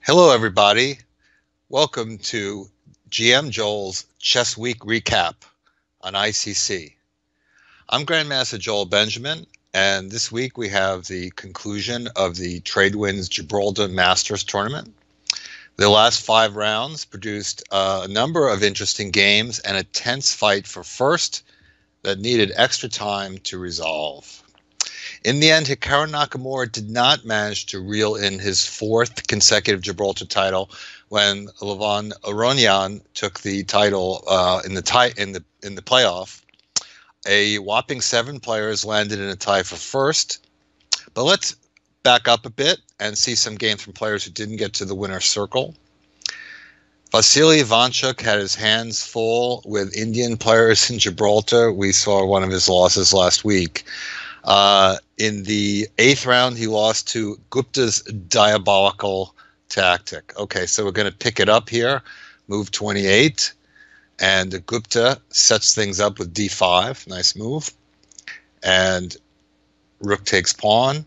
Hello, everybody. Welcome to GM Joel's Chess Week Recap on ICC. I'm Grandmaster Joel Benjamin, and this week we have the conclusion of the Tradewinds Gibraltar Masters Tournament. The last 5 rounds produced a number of interesting games and a tense fight for first that needed extra time to resolve. In the end, Hikaru Nakamura did not manage to reel in his 4th consecutive Gibraltar title when Levon Aronian took the title in the playoff. A whopping 7 players landed in a tie for first. But let's back up a bit and see some games from players who didn't get to the winner's circle. Vasily Ivanchuk had his hands full with Indian players in Gibraltar. We saw one of his losses last week. In the 8th round, he lost to Gupta's diabolical tactic. Okay, so we're going to pick it up here. Move 28. And Gupta sets things up with d5. Nice move. And rook takes pawn.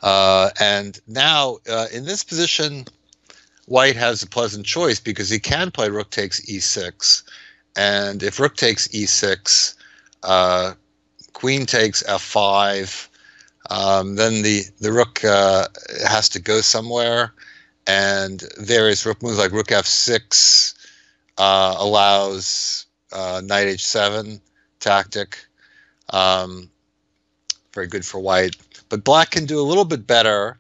And now, in this position, White has a pleasant choice because he can play rook takes e6. And if rook takes e6, Queen takes f5, then the rook has to go somewhere, and various rook moves like rook f6 allows knight h7 tactic. Very good for White. But Black can do a little bit better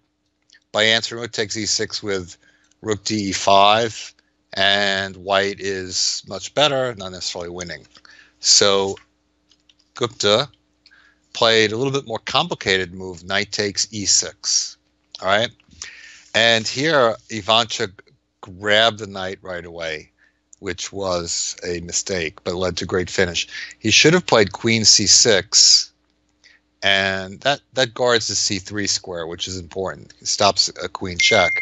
by answering rook takes e6 with rook de5, and White is much better, not necessarily winning. So Gupta played a little bit more complicated move, knight takes e6. All right. And here, Ivanchuk grabbed the knight right away, which was a mistake, but led to great finish. He should have played queen c6, and that guards the c3 square, which is important. It stops a queen check.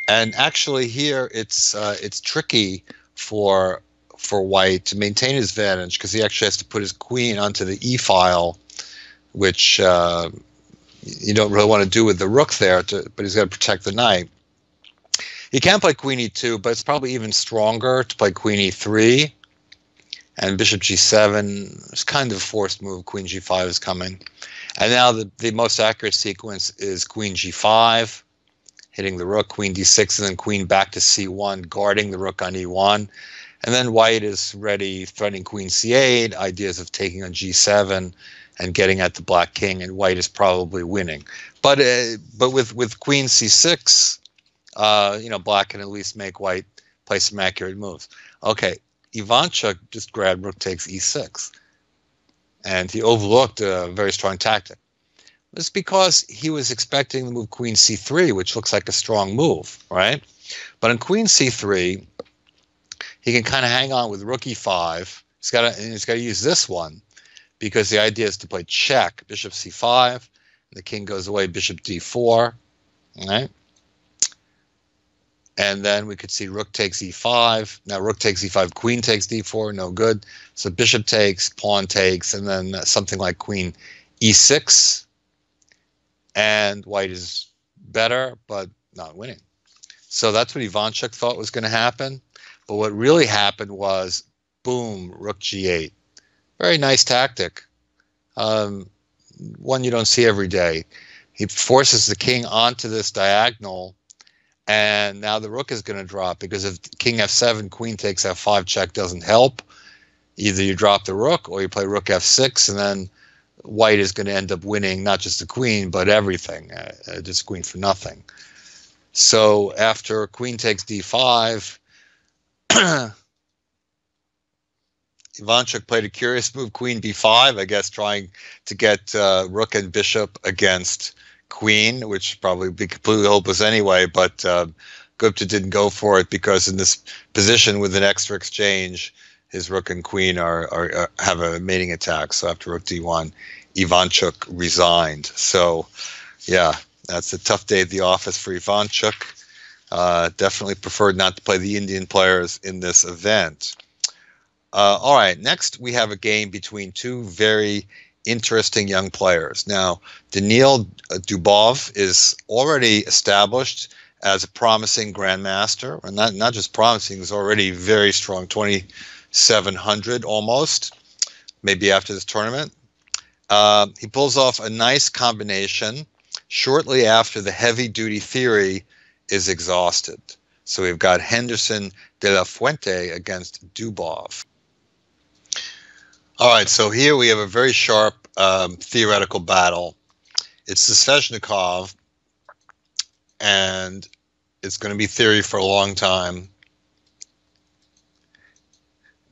And actually here, it's tricky for White to maintain his advantage because he actually has to put his queen onto the e file, which you don't really want to do with the rook there, but he's got to protect the knight. He can play queen e2, but it's probably even stronger to play queen e3. And bishop g7 is kind of a forced move. Queen g5 is coming. And now the most accurate sequence is queen g5, hitting the rook, queen d6, and then queen back to c1, guarding the rook on e1. And then White is ready, threatening queen c8, ideas of taking on g7, and getting at the black king, and White is probably winning. But with queen c6, Black can at least make White play some accurate moves. Okay, Ivanchuk just grabbed rook takes e6, and he overlooked a very strong tactic. It's because he was expecting the move queen c3, which looks like a strong move, right? But in queen c3, he can kind of hang on with rook e5. He's got to use this one, because the idea is to play check, bishop c5, and the king goes away, bishop d4, all right? And then we could see rook takes e5. Now rook takes e5, queen takes d4, no good. So bishop takes, pawn takes, and then something like queen e6. And White is better, but not winning. So that's what Ivanchuk thought was going to happen. But what really happened was, boom, rook g8. Very nice tactic. One you don't see every day. He forces the king onto this diagonal, and now the rook is going to drop, because if king f7, queen takes f5 check doesn't help. Either you drop the rook or you play rook f6, and then White is going to end up winning not just the queen, but everything, just queen for nothing. So after queen takes d5, Ivanchuk played a curious move, queen b5, I guess trying to get rook and bishop against queen, which probably would be completely hopeless anyway, but Gupta didn't go for it because in this position with an extra exchange, his rook and queen have a mating attack. So after rook d1, Ivanchuk resigned. So yeah, that's a tough day at the office for Ivanchuk. Definitely preferred not to play the Indian players in this event. All right, next we have a game between two very interesting young players. Now, Daniil Dubov is already established as a promising grandmaster, and not just promising, he's already very strong, 2,700 almost, maybe after this tournament. He pulls off a nice combination shortly after the heavy-duty theory is exhausted. So we've got Henderson de la Fuente against Dubov. All right, so here we have a very sharp theoretical battle. It's the Sveshnikov, and it's going to be theory for a long time.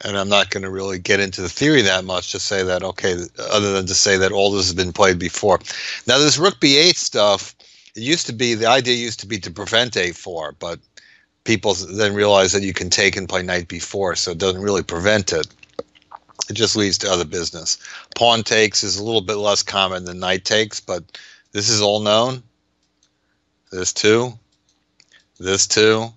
And I'm not going to really get into the theory that much to say that, okay, other than to say that all this has been played before. Now, this rook b8 stuff, the idea used to be to prevent a4, but people then realize that you can take and play knight b4, so it doesn't really prevent it. It just leads to other business. Pawn takes is a little bit less common than knight takes, but this is all known. This too. This too.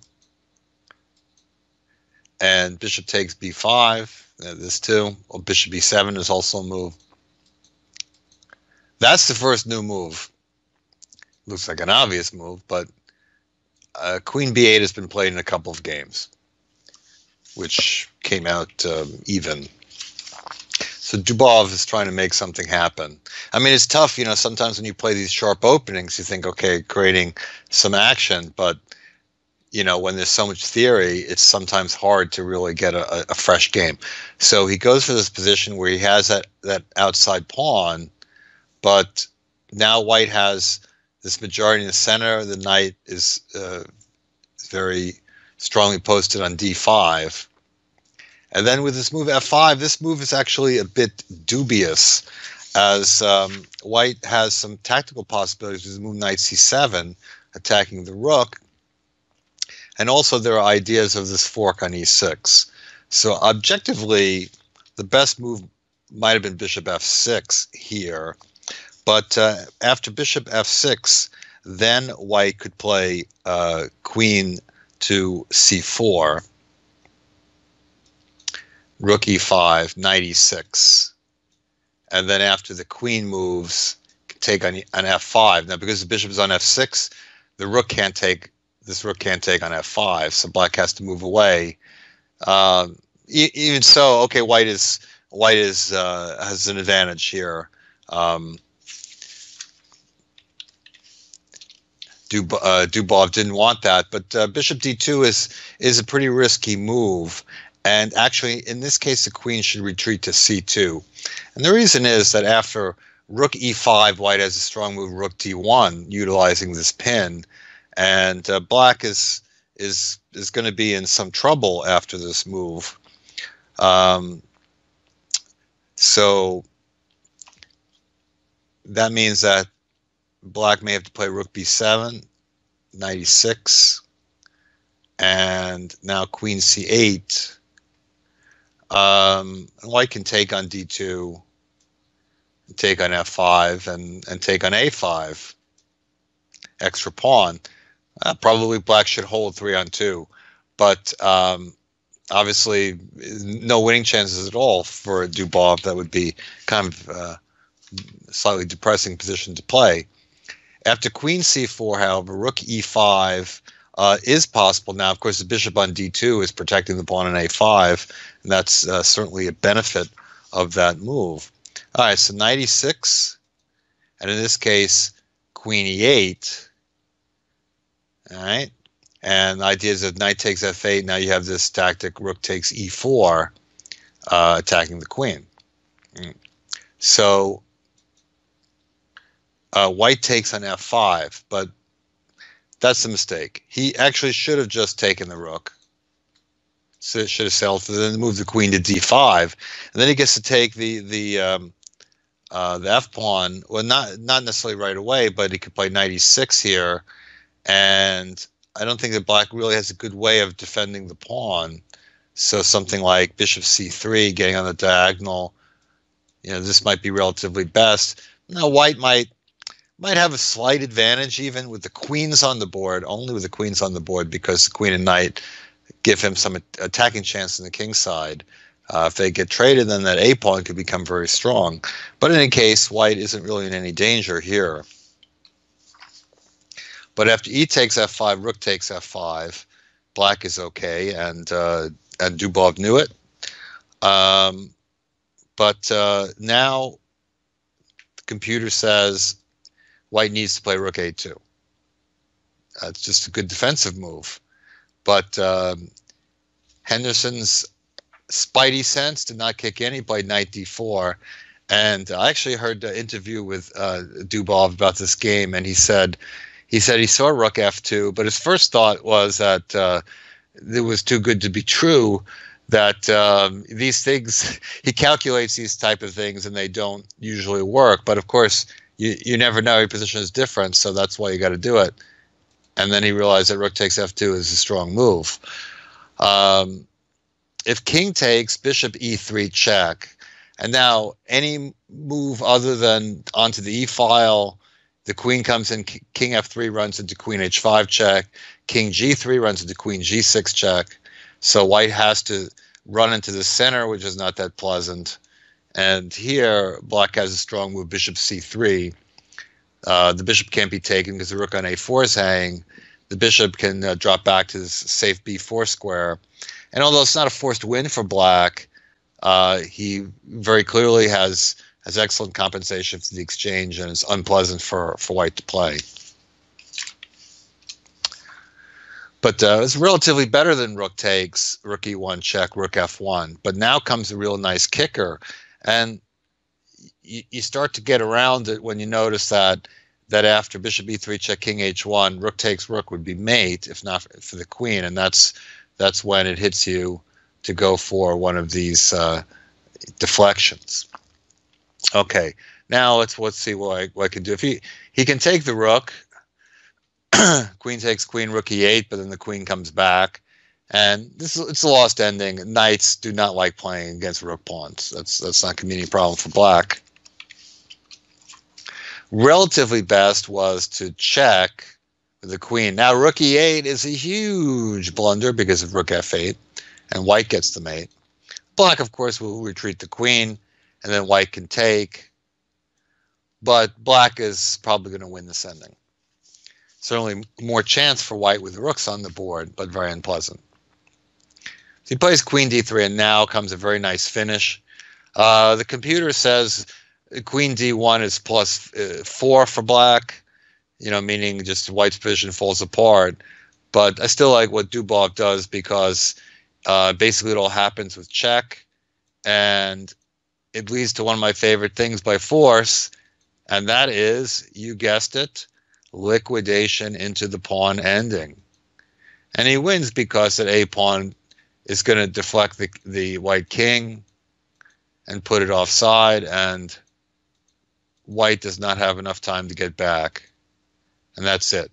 And bishop takes b5. This too. Well, bishop b7 is also a move. That's the first new move. Looks like an obvious move, but queen b8 has been played in a couple of games, which came out even. So Dubov is trying to make something happen. I mean, it's tough, sometimes when you play these sharp openings, you think, okay, creating some action, but, when there's so much theory, it's sometimes hard to really get a fresh game. So he goes for this position where he has that outside pawn, but now white has this majority in the center. The knight is very strongly posted on d5. And then with this move f5, this move is actually a bit dubious, as white has some tactical possibilities with the move knight c7, attacking the rook. And also there are ideas of this fork on e6. So objectively, the best move might have been bishop f6 here. But after bishop f6, then white could play queen to c4. Rook e5, knight e6, and then after the queen moves, take on f5. Now, because the bishop is on f6, the rook can't take. This rook can't take on f5, so black has to move away. Even so, okay, white has an advantage here. Dubov didn't want that, but bishop d2 is a pretty risky move. And actually, in this case, the queen should retreat to c2. And the reason is that after rook e5, white has a strong move, rook d1, utilizing this pin. And black is going to be in some trouble after this move. So that means that black may have to play rook b7, knight e6, and now queen c8. White can take on d2, take on f5, and take on a5. Extra pawn. Probably black should hold 3-on-2, but obviously no winning chances at all for Dubov. That would be kind of a slightly depressing position to play. After queen c4, however, rook e5 is possible. Now, of course, the bishop on d2 is protecting the pawn on a5, and that's certainly a benefit of that move. All right, so knight e6, and in this case, queen e8. All right, and the idea is that knight takes f8. Now you have this tactic, rook takes e4, attacking the queen. So white takes on f5, but that's a mistake. He actually should have just taken the rook. So it should have settled, then move the queen to d5, and then he gets to take the f pawn. Well, not necessarily right away, but he could play knight e6 here, and I don't think that black really has a good way of defending the pawn. So something like bishop c3, getting on the diagonal, this might be relatively best. Now white might have a slight advantage even with the queens on the board, only with the queens on the board, because the queen and knight give him some attacking chance on the king side. If they get traded, then that a pawn could become very strong. But in any case, white isn't really in any danger here. But after e takes f5, rook takes f5, black is okay, and Dubov knew it. But now the computer says white needs to play rook a2. It's just a good defensive move. But Henderson's spidey sense did not kick in. He played knight d4. And I actually heard an interview with Dubov about this game, and he said he saw rook f2, but his first thought was that it was too good to be true, that these things, he calculates these type of things and they don't usually work. But of course, you never know. Your position is different, so that's why you got to do it. And then he realized that rook takes f2 is a strong move. If king takes, bishop e3 check. And now any move other than onto the e-file, the queen comes in, king f3 runs into queen h5 check, king g3 runs into queen g6 check. So white has to run into the center, which is not that pleasant. And here, black has a strong move, bishop c3. The bishop can't be taken because the rook on a4 is hanging. The bishop can drop back to this safe b4 square. And although it's not a forced win for black, he very clearly has excellent compensation for the exchange, and it's unpleasant for white to play. But it's relatively better than rook takes, rook e1 check, rook f1. But now comes a real nice kicker, and you start to get around it when you notice that after bishop e3 check, king h1, rook takes rook would be mate, if not for the queen, and that's when it hits you to go for one of these deflections. Okay, now let's see what I can do. If he can take the rook, queen takes queen, rook e8, but then the queen comes back, and it's a lost ending. Knights do not like playing against rook pawns. That's not going to be any problem for black. Relatively best was to check with the queen. Now rook e8 is a huge blunder because of rook f8, and white gets the mate. Black, of course, will retreat the queen, and then white can take. But black is probably going to win this ending. Certainly more chance for white with rooks on the board, but very unpleasant. So he plays queen d3, and now comes a very nice finish. The computer says queen d1 is plus 4 for black, meaning just white's position falls apart. But I still like what Dubov does, because basically it all happens with check, and it leads to one of my favorite things by force, and that is, you guessed it, liquidation into the pawn ending. And he wins because that a pawn is going to deflect the white king and put it offside, and white does not have enough time to get back. And that's it.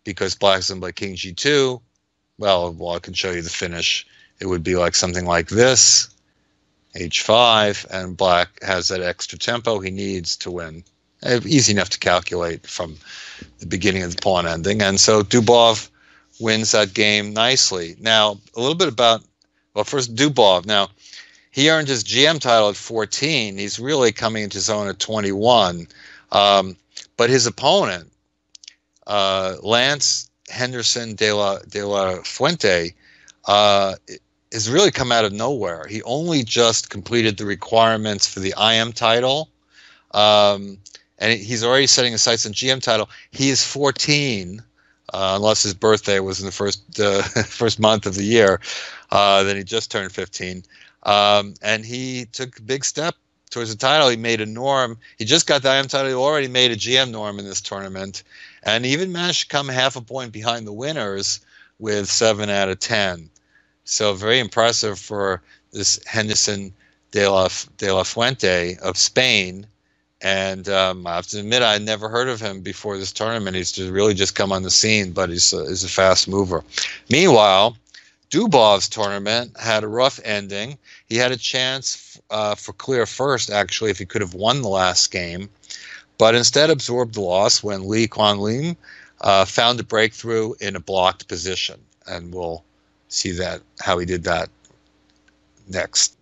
Because black's going to play king g2, well, I can show you the finish. It would be like something like this, h5, and black has that extra tempo he needs to win. Easy enough to calculate from the beginning of the pawn ending. And so Dubov wins that game nicely. Now, a little bit about, first Dubov. Now, he earned his GM title at 14. He's really coming into his own at 21. But his opponent, Lance Henderson de la Fuente, has really come out of nowhere. He only just completed the requirements for the IM title, and he's already setting his sights on GM title. He is 14, unless his birthday was in the first month of the year. Then he just turned 15, and he took a big step towards the title. He made a norm. He just got the IM title. He already made a GM norm in this tournament, and even managed to come half a point behind the winners with 7 out of 10. So very impressive for this Henderson de la Fuente of Spain. And I have to admit, I had never heard of him before this tournament. He's really just come on the scene, but he's a fast mover. Meanwhile, Dubov's tournament had a rough ending. He had a chance for clear first, actually, if he could have won the last game, but instead absorbed the loss when Li Kuan-lim found a breakthrough in a blocked position. And we'll see how he did that next.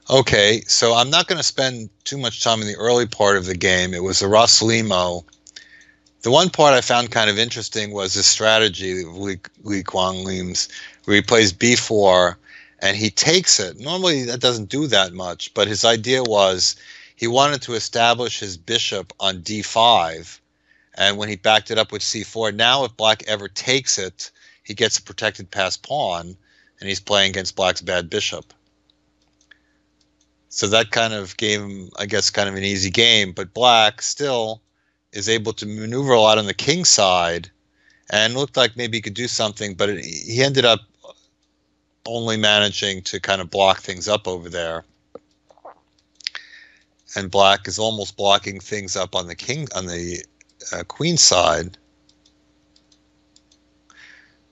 Okay, so I'm not going to spend too much time in the early part of the game. It was a Ras Limo, The one part I found kind of interesting was his strategy of Li Kuan-Lim's, where he plays b4 and he takes it. Normally that doesn't do that much, but his idea was he wanted to establish his bishop on d5, and when he backed it up with c4, now if black ever takes it, he gets a protected passed pawn, and he's playing against black's bad bishop. So that kind of gave him, I guess, kind of an easy game, but black still is able to maneuver a lot on the king side, and looked like maybe he could do something, but he ended up only managing to kind of block things up over there. And black is almost blocking things up on the queen side.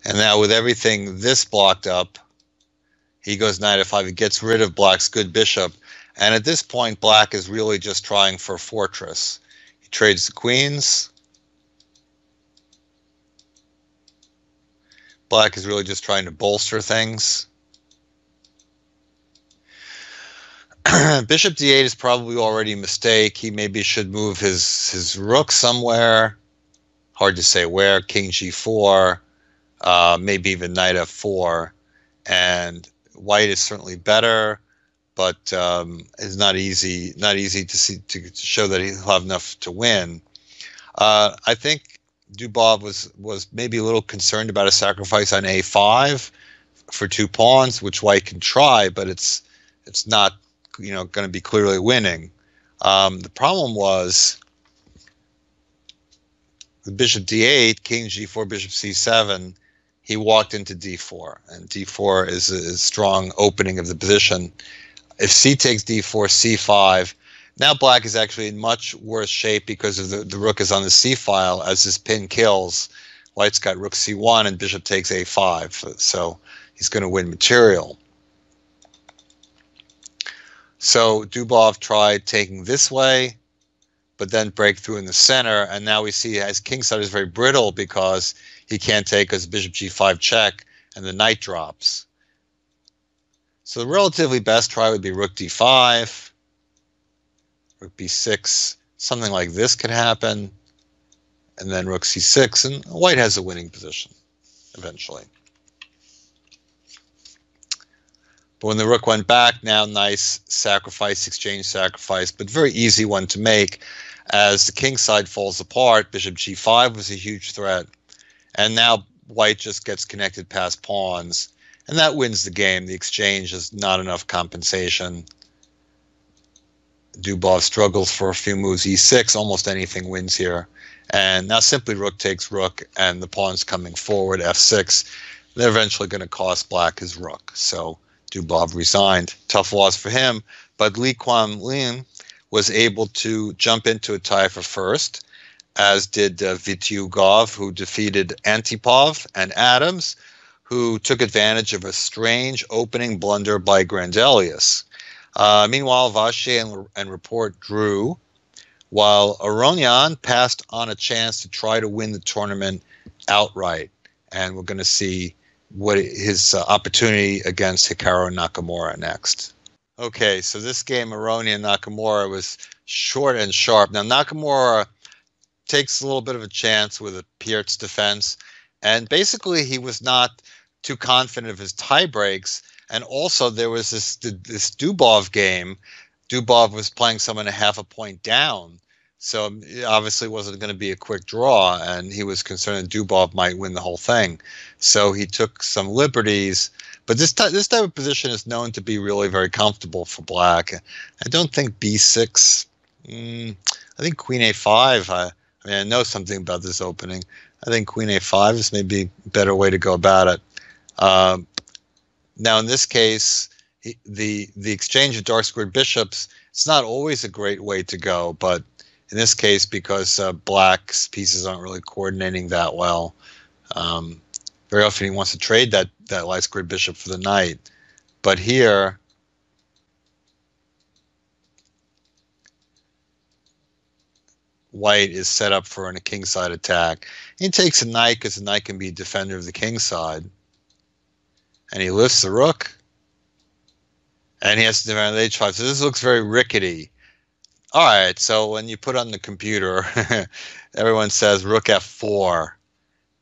And now with everything this blocked up, he goes knight f5. He gets rid of black's good bishop. And at this point, black is really just trying for a fortress. He trades the queens. Black is really just trying to bolster things. Bishop d8 is probably already a mistake. He maybe should move his rook somewhere. Hard to say where. King g4, maybe even knight f4. And white is certainly better, but it's not easy to show that he'll have enough to win. I think Dubov was maybe a little concerned about a sacrifice on a5 for 2 pawns, which white can try, but it's not going to be clearly winning. The problem was with bishop d8, king g4, bishop c7. He walked into d4, and d4 is a strong opening of the position. If c takes d4, c5, now black is actually in much worse shape because of the rook is on the c file. As this pin kills, white's got rook c1 and bishop takes a5, so he's going to win material. So Dubov tried taking this way, but then break through in the center, and now we see his king side is very brittle because he can't take his bishop g5 check, and the knight drops. So the relatively best try would be rook d5, rook b6, something like this could happen, and then rook c6, and white has a winning position eventually. But when the rook went back, now nice sacrifice, exchange sacrifice, but very easy one to make as the king side falls apart. Bishop g5 was a huge threat. And now white just gets connected past pawns. And that wins the game. The exchange is not enough compensation. Dubov struggles for a few moves. e6, almost anything wins here. And now simply rook takes rook, and the pawn's coming forward, f6. They're eventually going to cost black his rook. So Dubov resigned. Tough loss for him. But Li Kuan-Lim was able to jump into a tie for first, as did Vityugov, who defeated Antipov, and Adams, who took advantage of a strange opening blunder by Grandelius. Meanwhile, Vachier and Report drew, while Aronian passed on a chance to try to win the tournament outright. And we're going to see what his opportunity against Hikaru Nakamura next. Okay, so this game, Aronian Nakamura, was short and sharp. Now, Nakamura takes a little bit of a chance with a Piert's defense, and basically he was not too confident of his tie breaks. And also there was this Dubov game. Dubov was playing someone a half a point down, so it obviously wasn't going to be a quick draw, and he was concerned that Dubov might win the whole thing. So he took some liberties, but this type of position is known to be really very comfortable for black. I don't think b6. I think queen a5. I mean, I know something about this opening. I think queen a5 is maybe a better way to go about it. Now, in this case, the exchange of dark squared bishops, it's not always a great way to go, but in this case, because black's pieces aren't really coordinating that well, very often he wants to trade that light squared bishop for the knight. But here, white is set up for a king side attack. He takes a knight because the knight can be a defender of the king side. And he lifts the rook. And he has to defend the h5. So this looks very rickety. All right, so when you put on the computer, everyone says rook f4,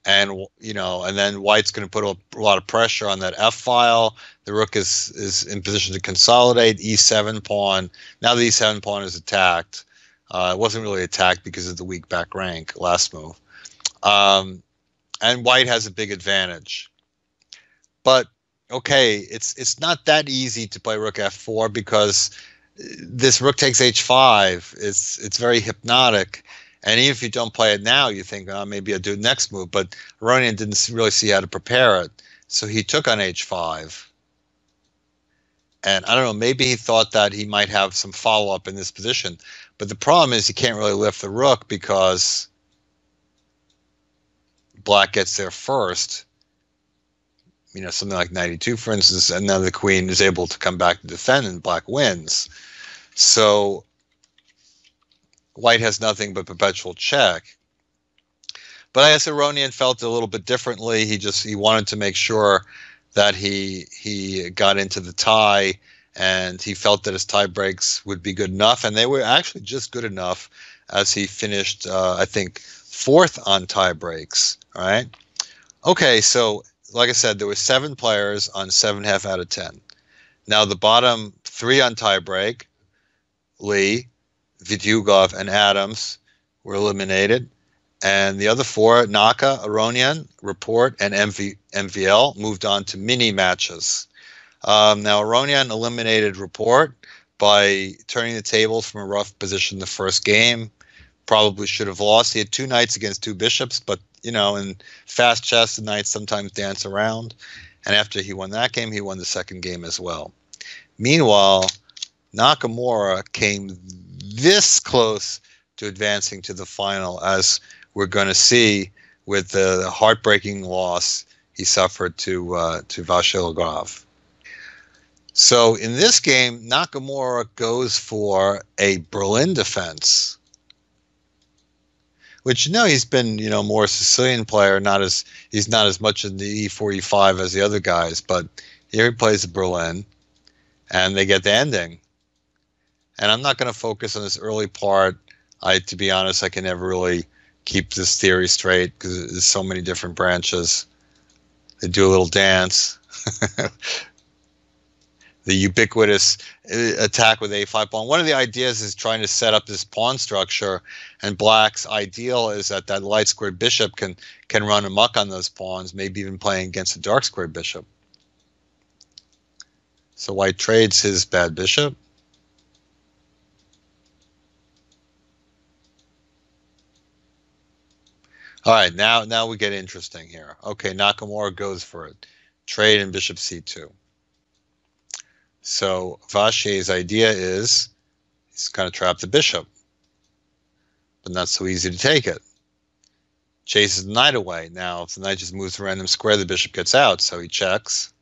and and then White's going to put a lot of pressure on that f file. The rook is in position to consolidate. E7 pawn. Now the E7 pawn is attacked. It wasn't really attacked because of the weak back rank last move, and White has a big advantage. But okay, it's not that easy to play rook f4 because this rook takes h5. It's very hypnotic, and even if you don't play it now, you think, oh, maybe I'll do the next move. But Aronian didn't really see how to prepare it, so he took on h5. And I don't know, maybe he thought that he might have some follow-up in this position. But the problem is he can't really lift the rook because black gets there first. Something like 92, for instance, and now the queen is able to come back to defend and black wins. So White has nothing but perpetual check. But I guess Aronian felt a little bit differently. He wanted to make sure that he got into the tie, and he felt that his tie breaks would be good enough, and they were actually just good enough as he finished, I think, fourth on tie breaks. All right. Okay, so like I said, there were 7 players on 7.5 out of 10. Now the bottom 3 on tiebreak, Lee, Vidyugov, and Adams, were eliminated. And the other 4, Naka, Aronian, Report, and MVL, moved on to mini matches. Now Aronian eliminated Report by turning the tables from a rough position the first game. Probably should have lost. He had 2 knights against 2 bishops, but in fast chess, the knights sometimes dance around. And after he won that game, he won the second game as well. Meanwhile, Nakamura came this close to advancing to the final, as we're going to see with the heartbreaking loss he suffered to Vasilogrov. So in this game, Nakamura goes for a Berlin defense, which he's been more a Sicilian player, he's not as much in the E4 E5 as the other guys, but here he plays a Berlin, and they get the ending. And I'm not going to focus on this early part. To be honest, I can never really keep this theory straight because there's so many different branches. They do a little dance. The ubiquitous attack with a5 pawn. One of the ideas is trying to set up this pawn structure, and black's ideal is that light squared bishop can run amok on those pawns, maybe even playing against a dark squared bishop. So white trades his bad bishop. All right, now we get interesting here. Okay, Nakamura goes for it. Trade in bishop c2. So Vashier's idea is he's going to trap the bishop, but not so easy to take it. Chases the knight away. Now, if the knight just moves a random square, the bishop gets out, so he checks.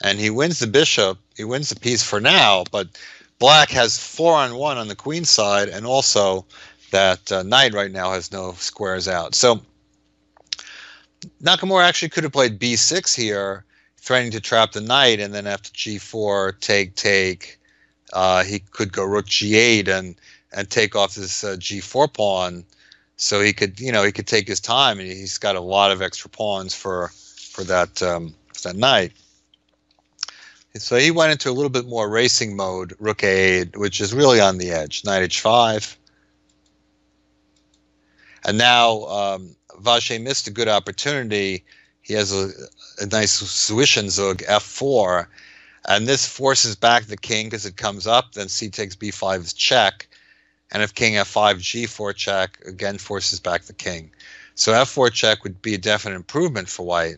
And he wins the bishop. He wins the piece for now, but black has 4-on-1 on the queen side, and also that knight right now has no squares out. So Nakamura actually could have played b6 here, threatening to trap the knight, and then after g4, take, he could go rook g8 and take off this g4 pawn, so he could take his time, and he's got a lot of extra pawns for that knight. So he went into a little bit more racing mode, rook a8, which is really on the edge, knight h5. And now Vachier missed a good opportunity. He has a nice Zwischenzug, f4, and this forces back the king because it comes up, then c takes b5 is check, and if king f5, g4 check, again forces back the king. So f4 check would be a definite improvement for white.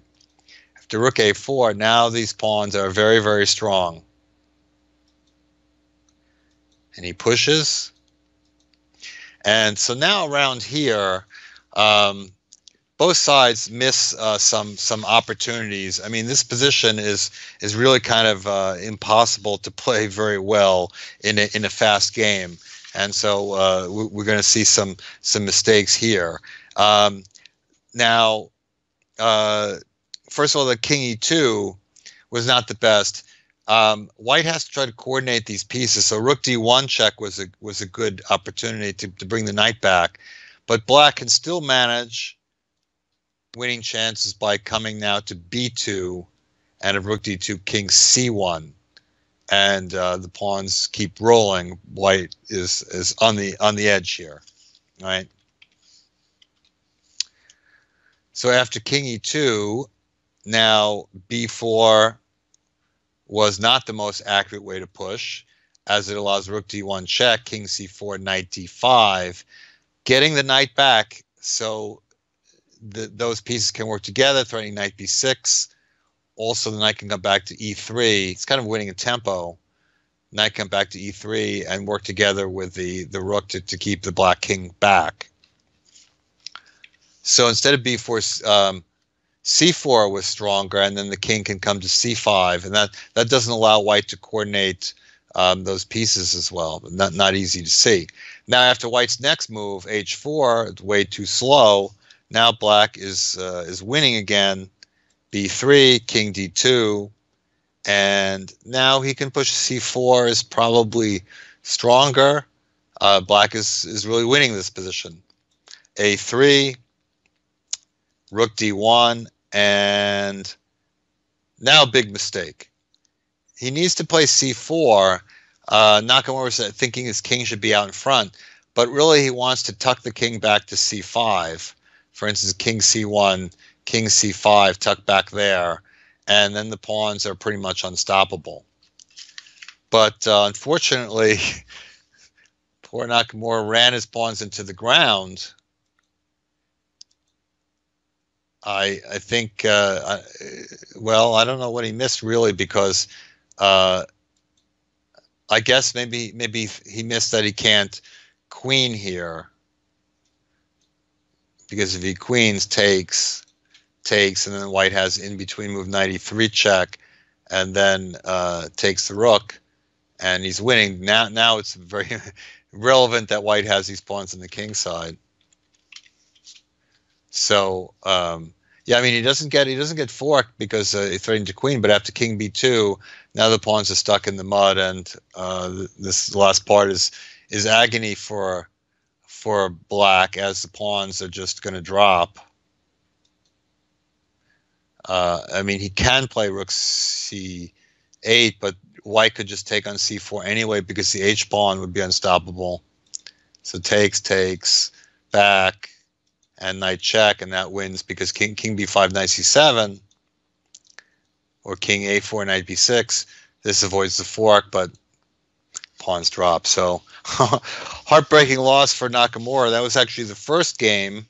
After rook a4, now these pawns are very, very strong. And he pushes. And so now around here, both sides miss some opportunities. I mean, this position is really kind of impossible to play very well in a fast game, and so we're going to see some mistakes here. Now, first of all, the king e2 was not the best. White has to try to coordinate these pieces. So rook d1 check was a good opportunity to bring the knight back, but black can still manage winning chances by coming now to b2 and if rook d2 king c1 and the pawns keep rolling. White is on the edge here, right? So after king e2, now b4 was not the most accurate way to push, as it allows rook d1 check, king c4, knight d5, getting the knight back so those pieces can work together, threatening knight b6. Also, the knight can come back to e3. It's kind of winning a tempo. Knight come back to e3 and work together with the rook to keep the black king back. So instead of b4, c4 was stronger, and then the king can come to c5, and that doesn't allow white to coordinate those pieces as well. Not easy to see. Now after white's next move, h4, it's way too slow. Now black is winning again. b3, king d2, and now he can push c4 is probably stronger. Black is really winning this position. a3, rook d1, and now big mistake. He needs to play c4. Nakamura said thinking his king should be out in front, but really he wants to tuck the king back to c5. For instance, king c1, king c5, tuck back there, and then the pawns are pretty much unstoppable. But unfortunately, poor Nakamura ran his pawns into the ground. I think, well, I don't know what he missed really, because I guess maybe he missed that he can't queen here, because if he queens, takes, and then white has in between move knight e3 check, and then takes the rook, and he's winning. Now it's very relevant that white has these pawns on the king side. So yeah, I mean he doesn't get forked because he's threatening to queen, but after king b2, now the pawns are stuck in the mud, and this last part is agony for black, as the pawns are just going to drop. I mean, he can play rook c8, but white could just take on c4 anyway because the h pawn would be unstoppable. So takes, back, and knight check, and that wins because king b5, knight c7, or king a4, knight b6. This avoids the fork, but pawns drop. So heartbreaking loss for Nakamura. That was actually the first game.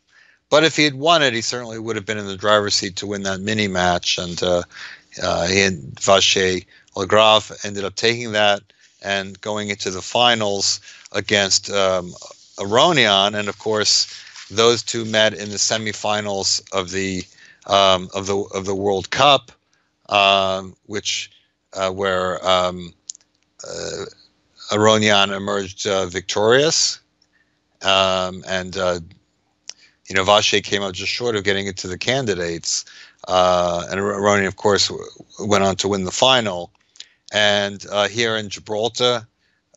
But if he had won it, he certainly would have been in the driver's seat to win that mini match. And he and Vacher Lagrave ended up taking that and going into the finals against Aronian. And of course, those two met in the semifinals of the World Cup, which where Aronian emerged victorious, and Vacher came out just short of getting into the candidates. And Aronian, of course, went on to win the final. And here in Gibraltar,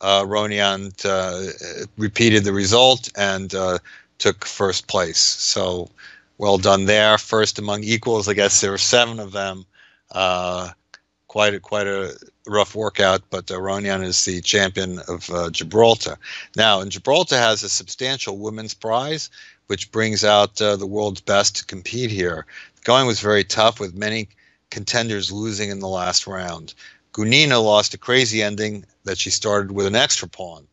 Aronian repeated the result and took first place. So well done there. First among equals. I guess there were 7 of them. Quite a rough workout, but Aronian is the champion of Gibraltar. Now, and Gibraltar has a substantial women's prize, which brings out the world's best to compete here. The going was very tough, with many contenders losing in the last round. Gunina lost a crazy ending that she started with an extra pawn.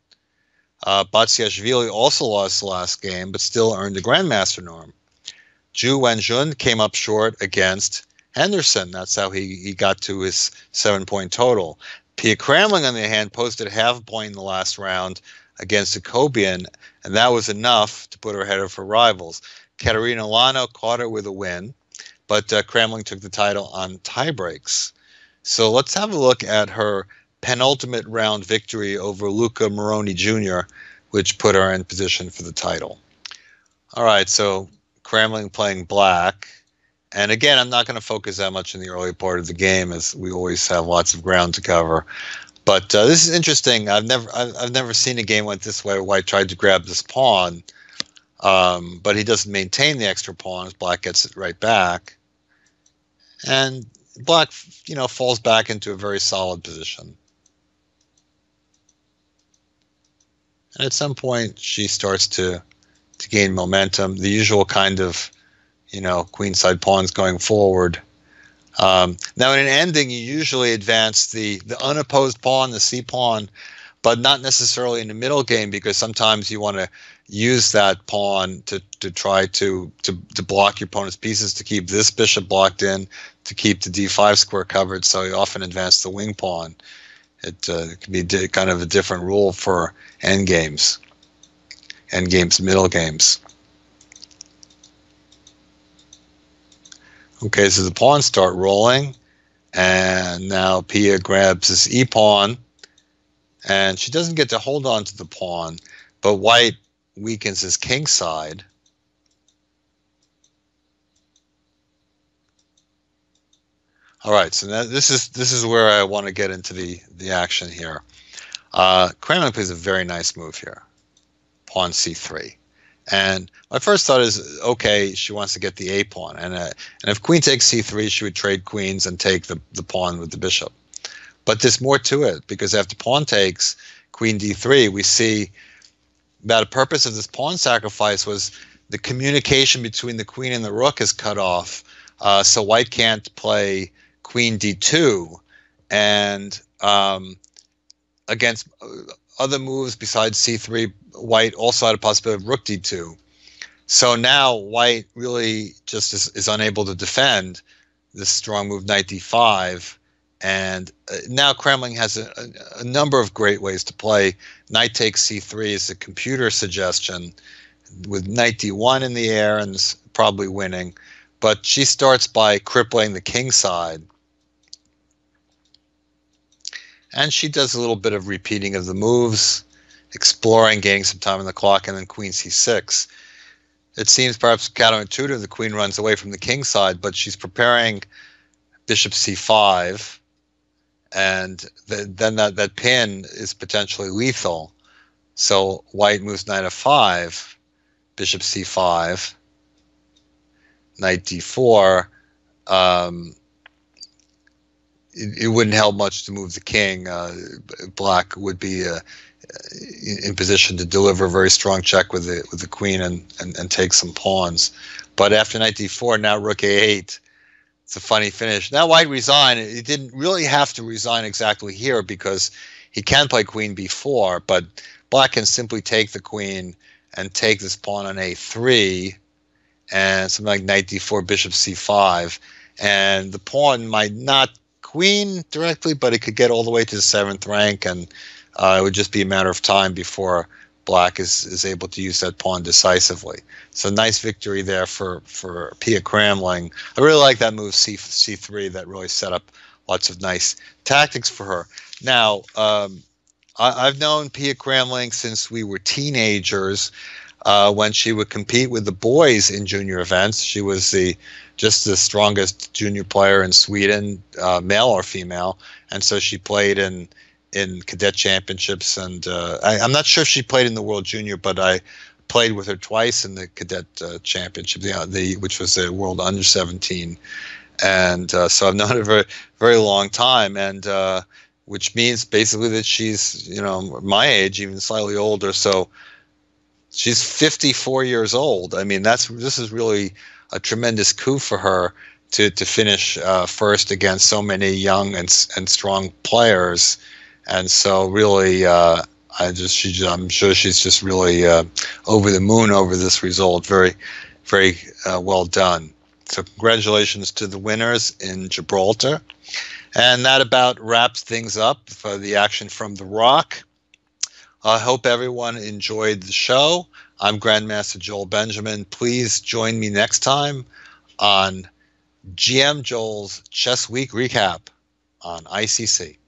Batsiashvili also lost the last game, but still earned a grandmaster norm. Zhu Wenjun came up short against Henderson. That's how he got to his 7-point total. Pia Cramling, on the other hand, posted half a point in the last round against Jacobian, and that was enough to put her ahead of her rivals. Katerina Lano caught her with a win, but Cramling took the title on tiebreaks. So let's have a look at her penultimate round victory over Luca Moroni Jr., which put her in position for the title. All right, so Cramling playing black, And again, I'm not going to focus that much in the early part of the game, as we always have lots of ground to cover. But this is interesting. I've never seen a game like this where White tried to grab this pawn, but he doesn't maintain the extra pawns. Black gets it right back, and Black, falls back into a very solid position. And at some point, she starts to gain momentum. The usual kind of, queenside pawns going forward. Now, in an ending, you usually advance the unopposed pawn, the c pawn, but not necessarily in the middle game, because sometimes you want to use that pawn to try to block your opponent's pieces, to keep this bishop blocked in, to keep the d5 square covered. So you often advance the wing pawn. It can be kind of a different rule for endgames, middle games. Okay, so the pawns start rolling, and now Pia grabs this e-pawn, and she doesn't get to hold on to the pawn, but White weakens his king side. All right, so now this is where I want to get into the action here. Kremlin plays a very nice move here, pawn c3. And my first thought is, okay, she wants to get the a pawn, and if queen takes c3, she would trade queens and take the pawn with the bishop. But there's more to it, because after pawn takes queen d3, we see that a purpose of this pawn sacrifice was the communication between the queen and the rook is cut off, so White can't play queen d2, and against other moves besides c3, White also had a possibility of rook d2. So now White really just is unable to defend this strong move, knight d5. And now Kremlin has a number of great ways to play. Knight takes c3 is a computer suggestion, with knight d1 in the air, and it's probably winning. But she starts by crippling the king side. And she does a little bit of repeating of the moves, exploring, gaining some time on the clock, and then queen c6. It seems perhaps counterintuitive the queen runs away from the king side, but she's preparing bishop c5, and then that pin is potentially lethal. So White moves knight f5, bishop c5, knight d4. It wouldn't help much to move the king. Black would be in position to deliver a very strong check with the queen and take some pawns. But after knight d4, now rook a8. It's a funny finish. Now White resigned. He didn't really have to resign exactly here, because he can play queen b4, but Black can simply take the queen and take this pawn on a3, and something like knight d4, bishop c5, and the pawn might not queen directly, but it could get all the way to the 7th rank, and it would just be a matter of time before Black is able to use that pawn decisively. So nice victory there for Pia Kramling. I really like that move c3. That really set up lots of nice tactics for her. Now, I've known Pia Kramling since we were teenagers, when she would compete with the boys in junior events. She was just the strongest junior player in Sweden, male or female, and so she played in cadet championships, and I'm not sure if she played in the World Junior, but I played with her twice in the cadet championship, which was the World Under 17, and so I've known her for a very long time, and which means basically that she's my age, even slightly older. So she's 54 years old. I mean, this is really a tremendous coup for her to finish first against so many young and strong players. And so really, I'm sure she's just really over the moon over this result. Very, very well done. So congratulations to the winners in Gibraltar. And that about wraps things up for the action from the Rock. I hope everyone enjoyed the show. I'm Grandmaster Joel Benjamin. Please join me next time on GM Joel's Chess Week Recap on ICC.